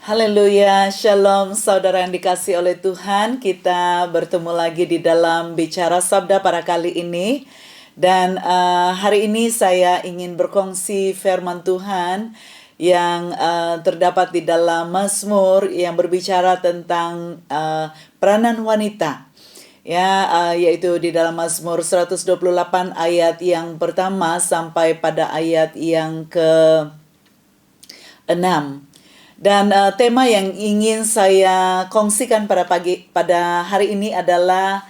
Haleluya, shalom saudara yang dikasih oleh Tuhan. Kita bertemu lagi di dalam Bicara Sabda pada kali ini. Dan hari ini saya ingin berkongsi firman Tuhan yang terdapat di dalam Mazmur yang berbicara tentang peranan wanita. Yaitu di dalam Mazmur 128 ayat yang pertama sampai pada ayat yang ke-6. Dan tema yang ingin saya kongsikan pada hari ini adalah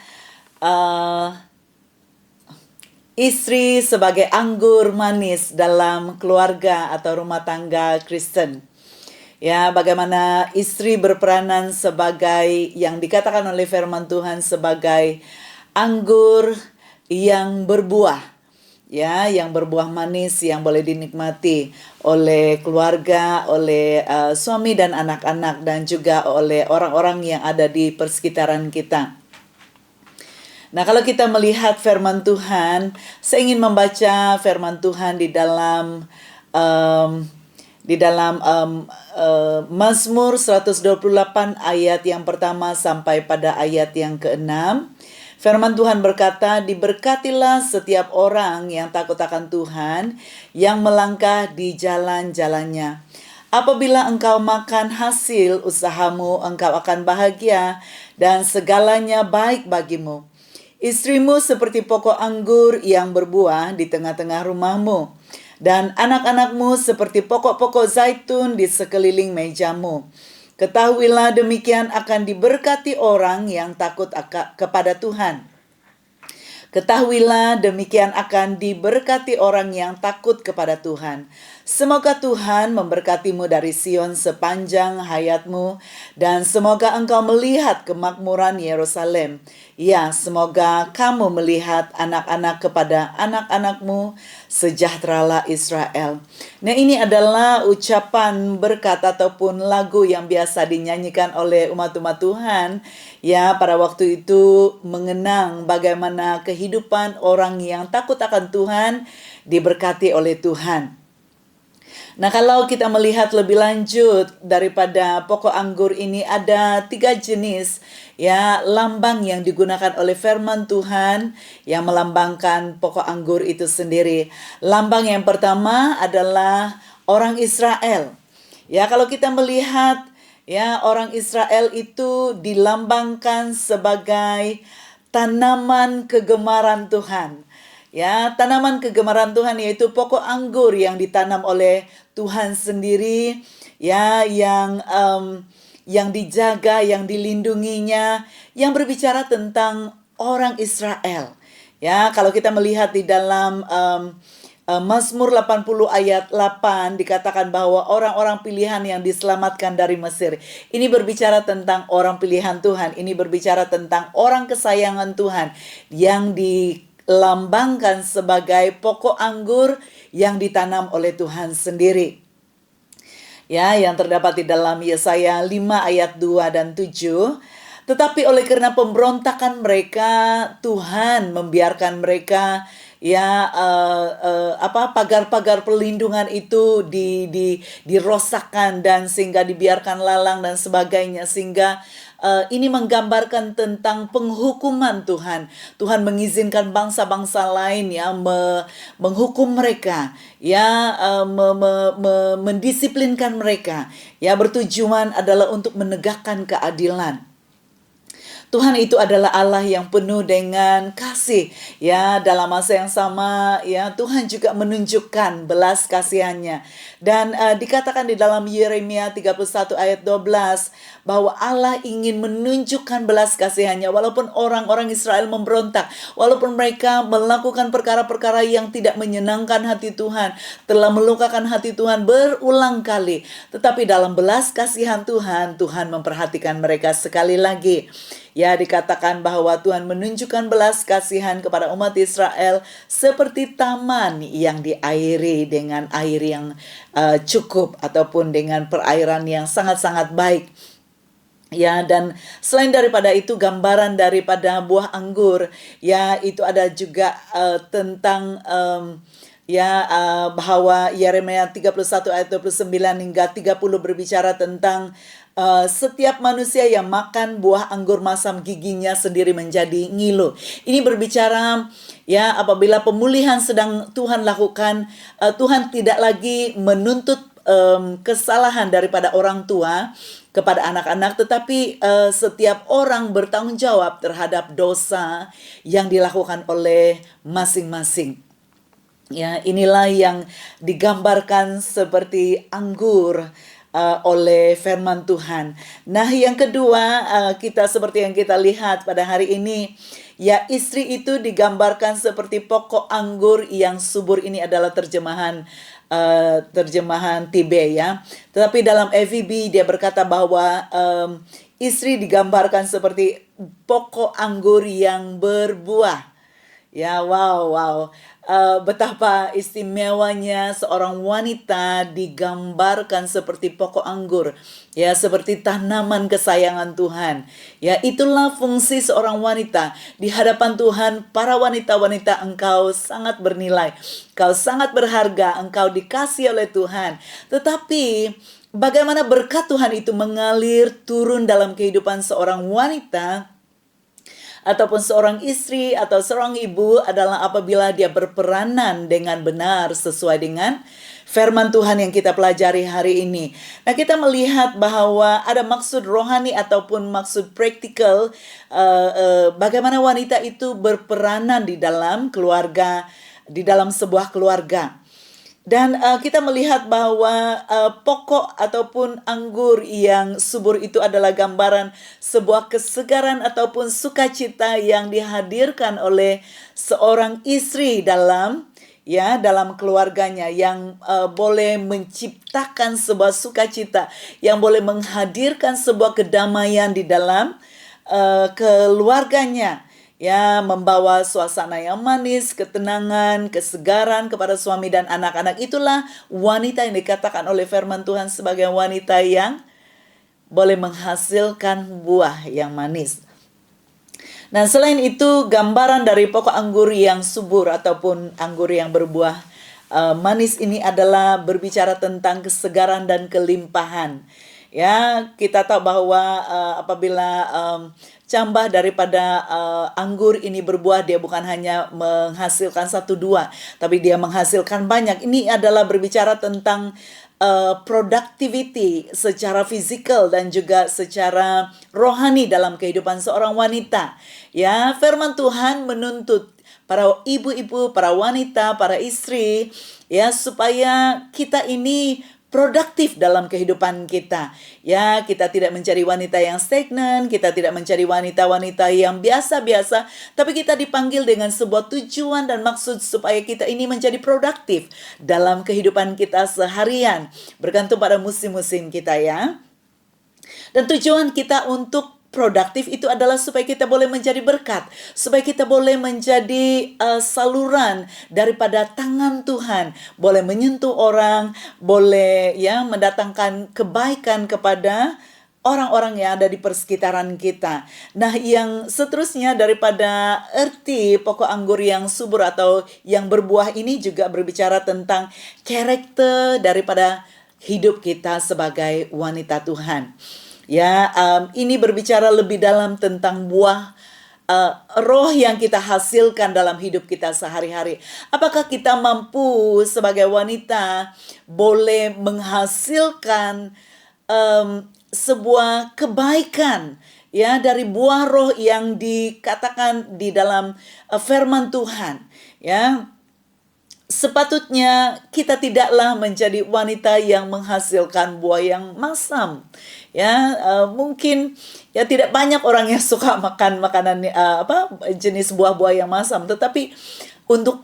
istri sebagai anggur manis dalam keluarga atau rumah tangga Kristen. Ya, bagaimana istri berperanan sebagai yang dikatakan oleh firman Tuhan sebagai anggur yang berbuah. Ya, yang berbuah manis yang boleh dinikmati oleh keluarga, oleh suami dan anak-anak, dan juga oleh orang-orang yang ada di persekitaran kita. Nah, kalau kita melihat firman Tuhan, saya ingin membaca firman Tuhan di dalam Mazmur 128 ayat yang pertama sampai pada ayat yang ke-6. Firman Tuhan berkata, "Diberkatilah setiap orang yang takut akan Tuhan, yang melangkah di jalan-jalannya. Apabila engkau makan hasil usahamu, engkau akan bahagia, dan segalanya baik bagimu. Istrimu seperti pokok anggur yang berbuah di tengah-tengah rumahmu, dan anak-anakmu seperti pokok-pokok zaitun di sekeliling mejamu. Ketahuilah demikian akan diberkati orang yang takut kepada Tuhan. Ketahuilah demikian akan diberkati orang yang takut kepada Tuhan. Semoga Tuhan memberkatimu dari Sion sepanjang hayatmu, dan semoga engkau melihat kemakmuran Yerusalem. Ya, semoga kamu melihat anak-anak kepada anak-anakmu, sejahteralah Israel." Nah, ini adalah ucapan berkat ataupun lagu yang biasa dinyanyikan oleh umat-umat Tuhan ya pada waktu itu, mengenang bagaimana kehidupan orang yang takut akan Tuhan diberkati oleh Tuhan. Nah, kalau kita melihat lebih lanjut daripada pokok anggur ini, ada 3 jenis ya lambang yang digunakan oleh firman Tuhan yang melambangkan pokok anggur itu sendiri. Lambang yang pertama adalah orang Israel. Ya, kalau kita melihat ya orang Israel itu dilambangkan sebagai tanaman kegemaran Tuhan. Ya, tanaman kegemaran Tuhan yaitu pokok anggur yang ditanam oleh Tuhan sendiri, ya, yang dijaga, yang dilindunginya, yang berbicara tentang orang Israel. Ya, kalau kita melihat di dalam Mazmur 80 ayat 8 dikatakan bahwa orang-orang pilihan yang diselamatkan dari Mesir. Ini berbicara tentang orang pilihan Tuhan, ini berbicara tentang orang kesayangan Tuhan yang dilambangkan sebagai pokok anggur yang ditanam oleh Tuhan sendiri. Ya, yang terdapat di dalam Yesaya 5 ayat 2 dan 7. Tetapi oleh karena pemberontakan mereka, Tuhan membiarkan mereka pagar-pagar perlindungan itu dirosakkan, dan sehingga dibiarkan lalang dan sebagainya, sehingga ini menggambarkan tentang penghukuman Tuhan. Tuhan mengizinkan bangsa-bangsa lain ya menghukum mereka, ya mendisiplinkan mereka, ya bertujuan adalah untuk menegakkan keadilan. Tuhan itu adalah Allah yang penuh dengan kasih. Ya, dalam masa yang sama ya Tuhan juga menunjukkan belas kasihannya. Dan dikatakan di dalam Yeremia 31 ayat 12 bahwa Allah ingin menunjukkan belas kasihannya walaupun orang-orang Israel memberontak, walaupun mereka melakukan perkara-perkara yang tidak menyenangkan hati Tuhan, telah melukakan hati Tuhan berulang kali. Tetapi dalam belas kasihan Tuhan, Tuhan memperhatikan mereka sekali lagi. Ya, dikatakan bahwa Tuhan menunjukkan belas kasihan kepada umat Israel seperti taman yang diairi dengan air yang cukup ataupun dengan perairan yang sangat-sangat baik. Ya, dan selain daripada itu gambaran daripada buah anggur, ya itu ada juga tentang bahwa Yeremia 31 ayat 29 hingga 30 berbicara tentang setiap manusia yang makan buah anggur masam giginya sendiri menjadi ngilu. Ini berbicara apabila pemulihan sedang Tuhan lakukan, Tuhan tidak lagi menuntut kesalahan daripada orang tua kepada anak-anak, tetapi setiap orang bertanggung jawab terhadap dosa yang dilakukan oleh masing-masing. Inilah yang digambarkan seperti anggur oleh firman Tuhan. Nah, yang kedua, kita seperti yang kita lihat pada hari ini, istri itu digambarkan seperti pokok anggur yang subur. Ini adalah terjemahan TB ya. Tetapi dalam EVB dia berkata bahwa istri digambarkan seperti pokok anggur yang berbuah. Wow. Betapa istimewanya seorang wanita digambarkan seperti pokok anggur, seperti tanaman kesayangan Tuhan. Itulah fungsi seorang wanita di hadapan Tuhan. Para wanita-wanita, engkau sangat bernilai, engkau sangat berharga, engkau dikasihi oleh Tuhan. Tetapi bagaimana berkat Tuhan itu mengalir turun dalam kehidupan seorang wanita ataupun seorang istri atau seorang ibu adalah apabila dia berperanan dengan benar sesuai dengan firman Tuhan yang kita pelajari hari ini. Nah, kita melihat bahwa ada maksud rohani ataupun maksud praktikal bagaimana wanita itu berperanan di dalam keluarga, di dalam sebuah keluarga. Dan kita melihat bahwa pokok ataupun anggur yang subur itu adalah gambaran sebuah kesegaran ataupun sukacita yang dihadirkan oleh seorang istri dalam keluarganya, yang boleh menciptakan sebuah sukacita, yang boleh menghadirkan sebuah kedamaian di dalam keluarganya. Membawa suasana yang manis, ketenangan, kesegaran kepada suami dan anak-anak. Itulah wanita yang dikatakan oleh firman Tuhan sebagai wanita yang boleh menghasilkan buah yang manis. Nah, selain itu, gambaran dari pokok anggur yang subur ataupun anggur yang berbuah manis ini adalah berbicara tentang kesegaran dan kelimpahan. Kita tahu bahwa apabila cambah daripada anggur ini berbuah, dia bukan hanya menghasilkan 1-2, tapi dia menghasilkan banyak. Ini adalah berbicara tentang productivity secara fisikal dan juga secara rohani dalam kehidupan seorang wanita. Firman Tuhan menuntut para ibu-ibu, para wanita, para istri, supaya kita ini produktif dalam kehidupan kita. Kita tidak mencari wanita yang stagnan, kita tidak mencari wanita-wanita yang biasa-biasa, tapi kita dipanggil dengan sebuah tujuan dan maksud supaya kita ini menjadi produktif dalam kehidupan kita seharian, bergantung pada musim-musim kita Dan tujuan kita untuk produktif itu adalah supaya kita boleh menjadi berkat, supaya kita boleh menjadi saluran daripada tangan Tuhan, boleh menyentuh orang, boleh mendatangkan kebaikan kepada orang-orang yang ada di persekitaran kita. Nah, yang seterusnya daripada arti pokok anggur yang subur atau yang berbuah ini juga berbicara tentang karakter daripada hidup kita sebagai wanita Tuhan. Ini berbicara lebih dalam tentang buah roh yang kita hasilkan dalam hidup kita sehari-hari. Apakah kita mampu sebagai wanita boleh menghasilkan sebuah kebaikan dari buah roh yang dikatakan di dalam firman Tuhan. Sepatutnya kita tidaklah menjadi wanita yang menghasilkan buah yang masam. Mungkin tidak banyak orang yang suka makan makanan jenis buah-buah yang masam, tetapi untuk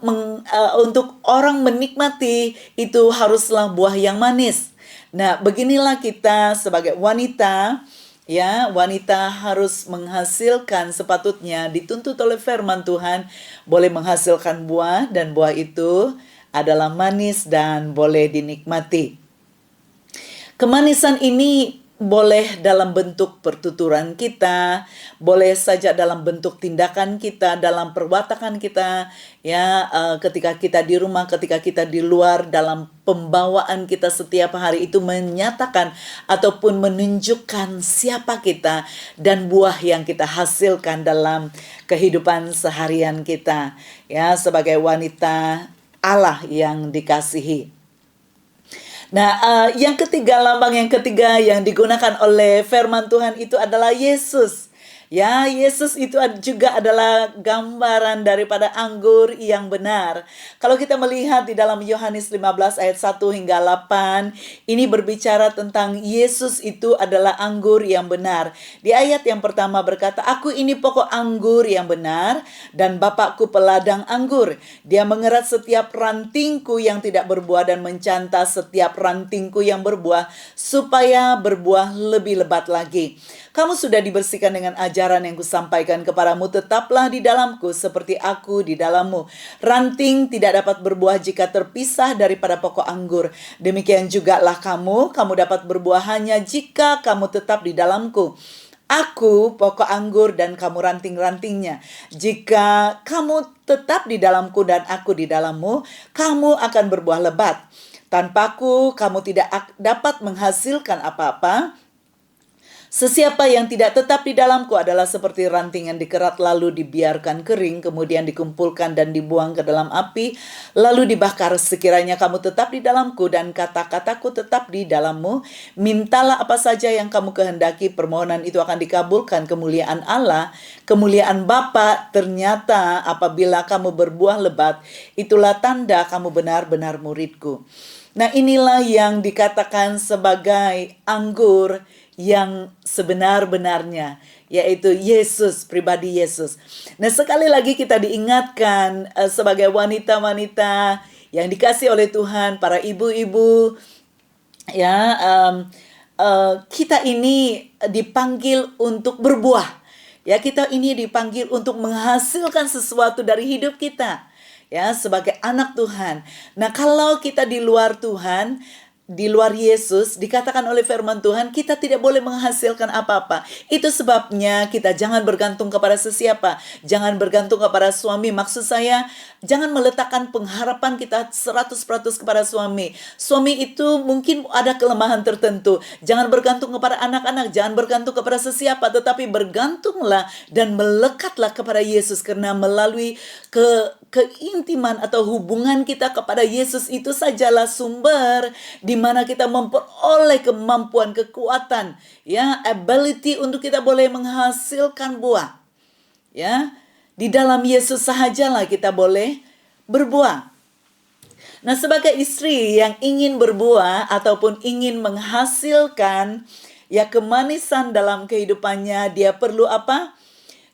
orang menikmati itu haruslah buah yang manis. Nah, beginilah kita sebagai wanita. Wanita harus menghasilkan, sepatutnya dituntut oleh firman Tuhan, boleh menghasilkan buah, dan buah itu adalah manis dan boleh dinikmati. Kemanisan ini boleh dalam bentuk pertuturan kita, boleh saja dalam bentuk tindakan kita, dalam perwatakan kita, ya, ketika kita di rumah, ketika kita di luar, dalam pembawaan kita setiap hari itu menyatakan ataupun menunjukkan siapa kita dan buah yang kita hasilkan dalam kehidupan seharian kita, ya, sebagai wanita Allah yang dikasihi. Nah, yang ketiga, lambang yang ketiga yang digunakan oleh firman Tuhan itu adalah Yesus. Ya, Yesus itu juga adalah gambaran daripada anggur yang benar. Kalau kita melihat di dalam Yohanes 15 ayat 1 hingga 8, ini berbicara tentang Yesus itu adalah anggur yang benar. Di ayat yang pertama berkata, "Aku ini pokok anggur yang benar dan Bapakku peladang anggur. Dia mengerat setiap rantingku yang tidak berbuah dan mencanta setiap rantingku yang berbuah supaya berbuah lebih lebat lagi. Kamu sudah dibersihkan dengan ajaran yang kusampaikan kepadamu, tetaplah di dalamku seperti aku di dalammu. Ranting tidak dapat berbuah jika terpisah daripada pokok anggur. Demikian jugalah kamu dapat berbuah hanya jika kamu tetap di dalamku. Aku pokok anggur dan kamu ranting-rantingnya. Jika kamu tetap di dalamku dan aku di dalammu, kamu akan berbuah lebat. Tanpaku kamu tidak dapat menghasilkan apa-apa. Sesiapa yang tidak tetap di dalamku adalah seperti ranting yang dikerat lalu dibiarkan kering, kemudian dikumpulkan dan dibuang ke dalam api, lalu dibakar. Sekiranya kamu tetap di dalamku dan kata-kataku tetap di dalammu, mintalah apa saja yang kamu kehendaki, permohonan itu akan dikabulkan. Kemuliaan Allah, kemuliaan Bapa ternyata apabila kamu berbuah lebat, itulah tanda kamu benar-benar muridku." Nah, inilah yang dikatakan sebagai anggur yang sebenar-benarnya, yaitu Yesus, pribadi Yesus. Nah, sekali lagi kita diingatkan sebagai wanita-wanita yang dikasih oleh Tuhan, para ibu-ibu, ya, kita ini dipanggil untuk berbuah. Ya, kita ini dipanggil untuk menghasilkan sesuatu dari hidup kita. Ya, sebagai anak Tuhan. Nah, kalau kita di luar Tuhan, di luar Yesus, dikatakan oleh firman Tuhan, kita tidak boleh menghasilkan apa-apa. Itu sebabnya kita jangan bergantung kepada sesiapa. Jangan bergantung kepada suami. Maksud saya, jangan meletakkan pengharapan kita 100% kepada suami. Suami itu mungkin ada kelemahan tertentu. Jangan bergantung kepada anak-anak. Jangan bergantung kepada sesiapa. Tetapi bergantunglah dan melekatlah kepada Yesus. Karena melalui keintiman atau hubungan kita kepada Yesus itu sajalah sumber di mana kita memperoleh kemampuan, kekuatan, ya, ability untuk kita boleh menghasilkan buah. Ya, di dalam Yesus sahajalah kita boleh berbuah. Nah, sebagai istri yang ingin berbuah ataupun ingin menghasilkan ya kemanisan dalam kehidupannya, dia perlu apa?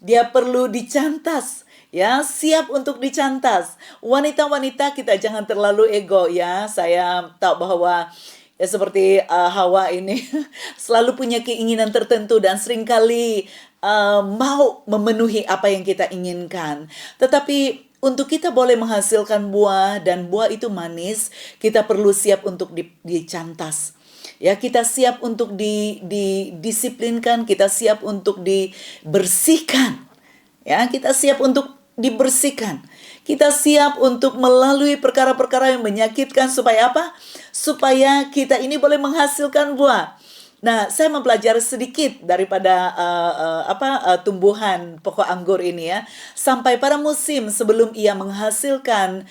Dia perlu dicantas. Ya, siap untuk dicantas. Wanita-wanita kita jangan terlalu ego ya. Saya tahu bahwa ya seperti Hawa ini selalu punya keinginan tertentu dan seringkali mau memenuhi apa yang kita inginkan. Tetapi untuk kita boleh menghasilkan buah dan buah itu manis, kita perlu siap untuk dicantas. Ya, kita siap untuk didisiplinkan, kita siap untuk dibersihkan. Ya, kita siap untuk dibersihkan. Kita siap untuk melalui perkara-perkara yang menyakitkan supaya apa? Supaya kita ini boleh menghasilkan buah. Nah, saya mempelajari sedikit daripada tumbuhan pokok anggur ini ya. Sampai pada musim sebelum ia menghasilkan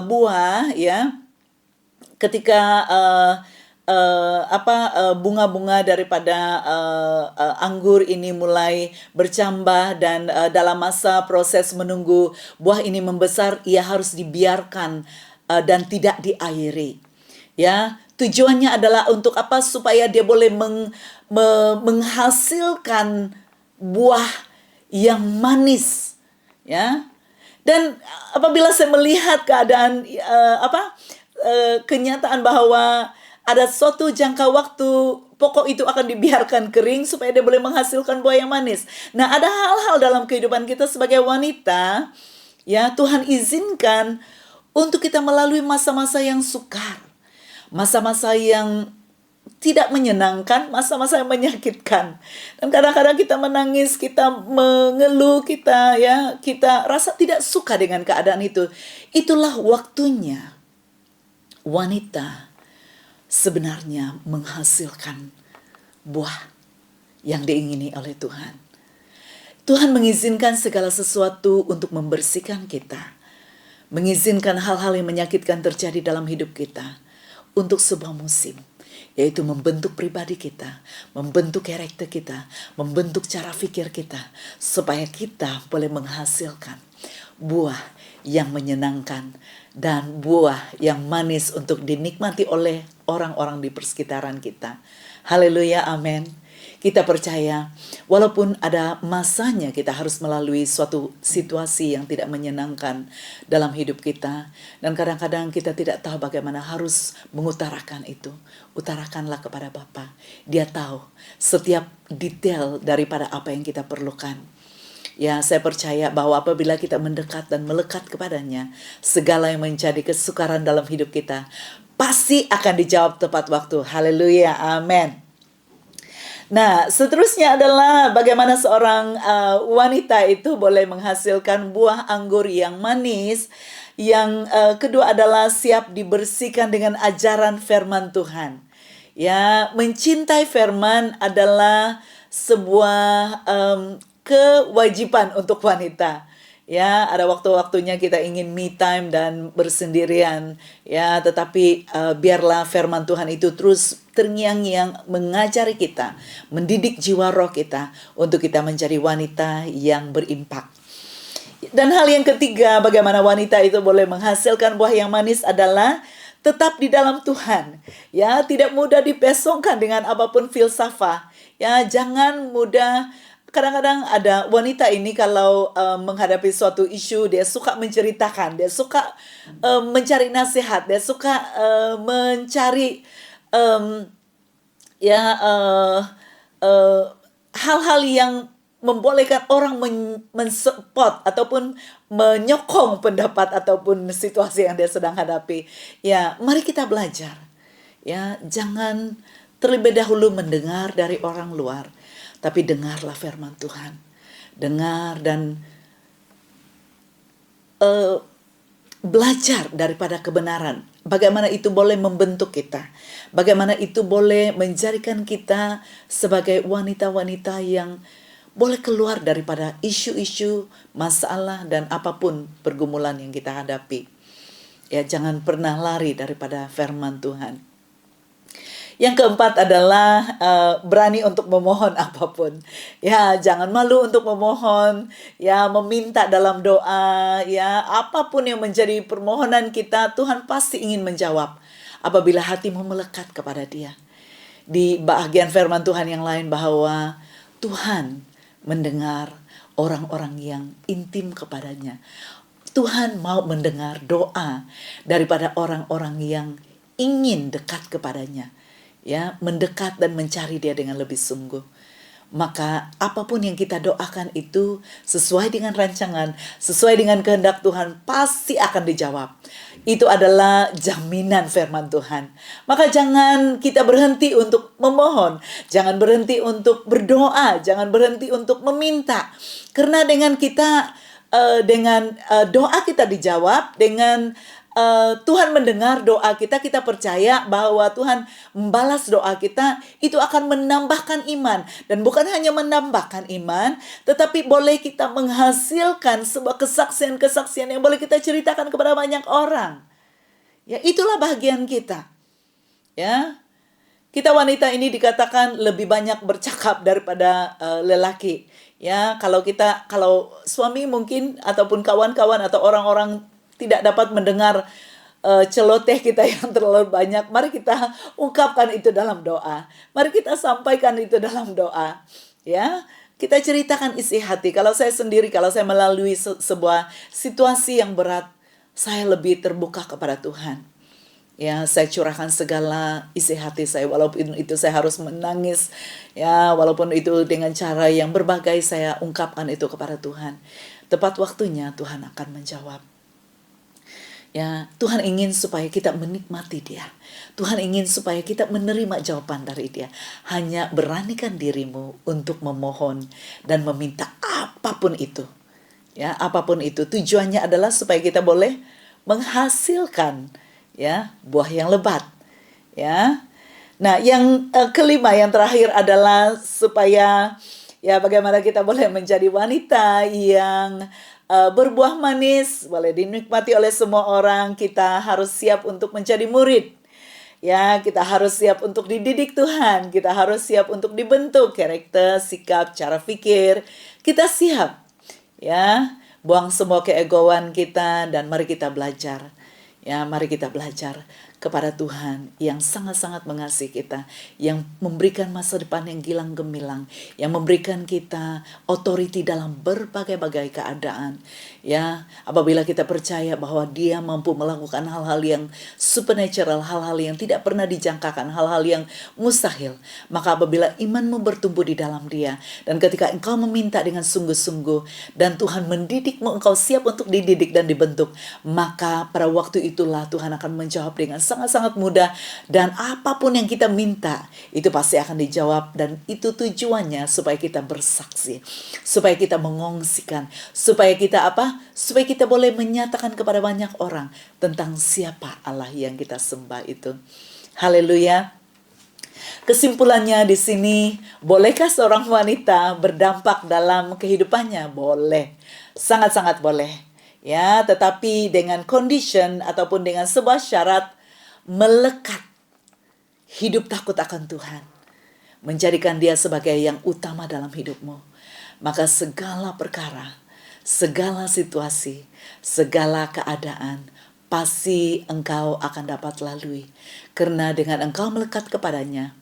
buah ya. Ketika bunga-bunga daripada anggur ini mulai bercambah dan dalam masa proses menunggu buah ini membesar, ia harus dibiarkan dan tidak diairi. Ya, tujuannya adalah untuk apa? Supaya dia boleh menghasilkan buah yang manis, ya. Dan apabila saya melihat keadaan kenyataan bahwa ada suatu jangka waktu pokok itu akan dibiarkan kering supaya dia boleh menghasilkan buah yang manis. Nah, ada hal-hal dalam kehidupan kita sebagai wanita, ya, Tuhan izinkan untuk kita melalui masa-masa yang sukar. Masa-masa yang tidak menyenangkan, masa-masa yang menyakitkan. Dan kadang-kadang kita menangis, kita mengeluh, kita rasa tidak suka dengan keadaan itu. Itulah waktunya wanita sebenarnya menghasilkan buah yang diingini oleh Tuhan. Tuhan mengizinkan segala sesuatu untuk membersihkan kita, mengizinkan hal-hal yang menyakitkan terjadi dalam hidup kita untuk sebuah musim, yaitu membentuk pribadi kita, membentuk karakter kita, membentuk cara pikir kita, supaya kita boleh menghasilkan buah yang menyenangkan dan buah yang manis untuk dinikmati oleh orang-orang di persekitaran kita. Haleluya, amin. Kita percaya, walaupun ada masanya kita harus melalui suatu situasi yang tidak menyenangkan dalam hidup kita, dan kadang-kadang kita tidak tahu bagaimana harus mengutarakan itu. Utarakanlah kepada Bapa. Dia tahu setiap detail daripada apa yang kita perlukan. Ya, saya percaya bahwa apabila kita mendekat dan melekat kepadanya, segala yang menjadi kesukaran dalam hidup kita pasti akan dijawab tepat waktu. Haleluya, amin. Nah, seterusnya adalah bagaimana seorang wanita itu boleh menghasilkan buah anggur yang manis. Yang kedua adalah siap dibersihkan dengan ajaran firman Tuhan. Ya, mencintai firman adalah sebuah kewajiban untuk wanita. Ya, ada waktu-waktunya kita ingin me time dan bersendirian. Ya, tetapi biarlah firman Tuhan itu terus terngiang-ngiang mengajari kita, mendidik jiwa roh kita untuk kita menjadi wanita yang berimpak. Dan hal yang ketiga, bagaimana wanita itu boleh menghasilkan buah yang manis adalah tetap di dalam Tuhan. Ya, tidak mudah dipesongkan dengan apapun filsafat. Ya, jangan mudah. Kadang-kadang ada wanita ini kalau menghadapi suatu isu, dia suka menceritakan, dia suka mencari nasihat, dia suka mencari hal-hal yang membolehkan orang mensupport ataupun menyokong pendapat ataupun situasi yang dia sedang hadapi. Ya, mari kita belajar. Ya, jangan terlebih dahulu mendengar dari orang luar, tapi dengarlah firman Tuhan. Dengar dan belajar daripada kebenaran. Bagaimana itu boleh membentuk kita. Bagaimana itu boleh menjadikan kita sebagai wanita-wanita yang boleh keluar daripada isu-isu, masalah, dan apapun pergumulan yang kita hadapi. Ya, jangan pernah lari daripada firman Tuhan. Yang keempat adalah berani untuk memohon apapun. Ya, jangan malu untuk memohon, ya, meminta dalam doa, ya, apapun yang menjadi permohonan kita, Tuhan pasti ingin menjawab apabila hatimu melekat kepada Dia. Di bagian firman Tuhan yang lain bahwa Tuhan mendengar orang-orang yang intim kepadanya. Tuhan mau mendengar doa daripada orang-orang yang ingin dekat kepadanya. Ya, mendekat dan mencari Dia dengan lebih sungguh. Maka apapun yang kita doakan itu sesuai dengan rancangan, sesuai dengan kehendak Tuhan, pasti akan dijawab. Itu adalah jaminan firman Tuhan. Maka jangan kita berhenti untuk memohon, jangan berhenti untuk berdoa, jangan berhenti untuk meminta. Karena dengan kita doa kita dijawab, dengan Tuhan mendengar doa kita, kita percaya bahwa Tuhan membalas doa kita, itu akan menambahkan iman. Dan bukan hanya menambahkan iman, tetapi boleh kita menghasilkan sebuah kesaksian-kesaksian yang boleh kita ceritakan kepada banyak orang. Ya, itulah bagian kita. Ya, kita wanita ini dikatakan lebih banyak bercakap daripada lelaki. Ya, kalau suami mungkin ataupun kawan-kawan atau orang-orang tidak dapat mendengar celoteh kita yang terlalu banyak, mari kita ungkapkan itu dalam doa. Mari kita sampaikan itu dalam doa. Ya, kita ceritakan isi hati. Kalau saya sendiri, kalau saya melalui sebuah situasi yang berat, saya lebih terbuka kepada Tuhan. Ya, saya curahkan segala isi hati saya, walaupun itu saya harus menangis, ya, walaupun itu dengan cara yang berbagai, saya ungkapkan itu kepada Tuhan. Tepat waktunya Tuhan akan menjawab. Ya, Tuhan ingin supaya kita menikmati Dia. Tuhan ingin supaya kita menerima jawaban dari Dia. Hanya beranikan dirimu untuk memohon dan meminta apapun itu. Ya, apapun itu tujuannya adalah supaya kita boleh menghasilkan ya buah yang lebat. Ya. Nah, yang kelima, yang terakhir adalah supaya ya bagaimana kita boleh menjadi wanita yang berbuah manis, boleh dinikmati oleh semua orang. Kita harus siap untuk menjadi murid. Ya, kita harus siap untuk dididik Tuhan. Kita harus siap untuk dibentuk karakter, sikap, cara pikir. Kita siap. Ya, buang semua keegoan kita dan mari kita belajar. Ya, mari kita belajar kepada Tuhan yang sangat-sangat mengasihi kita, yang memberikan masa depan yang gilang gemilang, yang memberikan kita otoriti dalam berbagai-bagai keadaan. Ya, apabila kita percaya bahwa Dia mampu melakukan hal-hal yang supernatural, hal-hal yang tidak pernah dijangkakan, hal-hal yang mustahil, maka apabila imanmu bertumbuh di dalam Dia, dan ketika engkau meminta dengan sungguh-sungguh, dan Tuhan mendidikmu, engkau siap untuk dididik dan dibentuk, maka pada waktu itulah Tuhan akan menjawab dengan sangat-sangat mudah, dan apapun yang kita minta itu pasti akan dijawab. Dan itu tujuannya supaya kita bersaksi, supaya kita mengongsikan, supaya kita supaya kita boleh menyatakan kepada banyak orang tentang siapa Allah yang kita sembah itu. Haleluya. Kesimpulannya di sini, bolehkah seorang wanita berdampak dalam kehidupannya? Boleh, sangat-sangat boleh. Ya, tetapi dengan condition ataupun dengan sebuah syarat, melekat hidup takut akan Tuhan, menjadikan Dia sebagai yang utama dalam hidupmu. Maka segala perkara, segala situasi, segala keadaan, pasti engkau akan dapat lalui. Karena dengan engkau melekat kepadanya,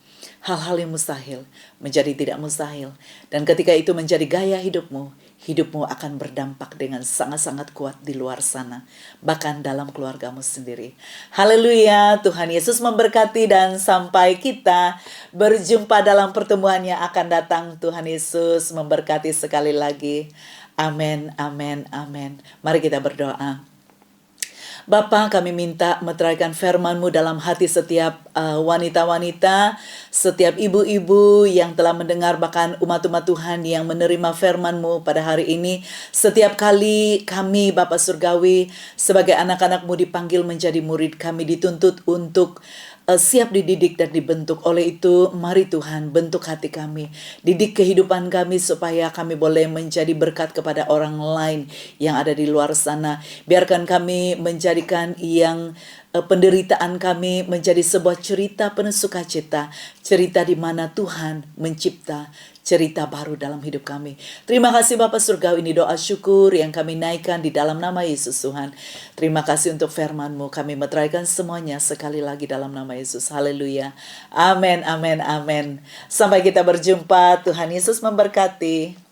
hal-hal yang mustahil menjadi tidak mustahil. Dan ketika itu menjadi gaya hidupmu, hidupmu akan berdampak dengan sangat-sangat kuat di luar sana, bahkan dalam keluargamu sendiri. Haleluya, Tuhan Yesus memberkati, dan sampai kita berjumpa dalam pertemuan yang akan datang. Tuhan Yesus memberkati sekali lagi. Amin, amin, amin. Mari kita berdoa. Bapa, kami minta meteraikan firman-Mu dalam hati setiap wanita-wanita, setiap ibu-ibu yang telah mendengar, bahkan umat-umat Tuhan yang menerima firman-Mu pada hari ini. Setiap kali kami, Bapa Surgawi, sebagai anak-anak-Mu dipanggil menjadi murid, kami dituntut untuk siap dididik dan dibentuk. Oleh itu, mari Tuhan bentuk hati kami, didik kehidupan kami supaya kami boleh menjadi berkat kepada orang lain yang ada di luar sana. Biarkan kami menjadikan yang penderitaan kami menjadi sebuah cerita penuh sukacita, cerita di mana Tuhan mencipta cerita baru dalam hidup kami. Terima kasih Bapa Surgawi, ini doa syukur yang kami naikkan di dalam nama Yesus Tuhan. Terima kasih untuk firman-Mu, kami meteraikan semuanya sekali lagi dalam nama Yesus. Haleluya. Amin, amin, amin. Sampai kita berjumpa, Tuhan Yesus memberkati.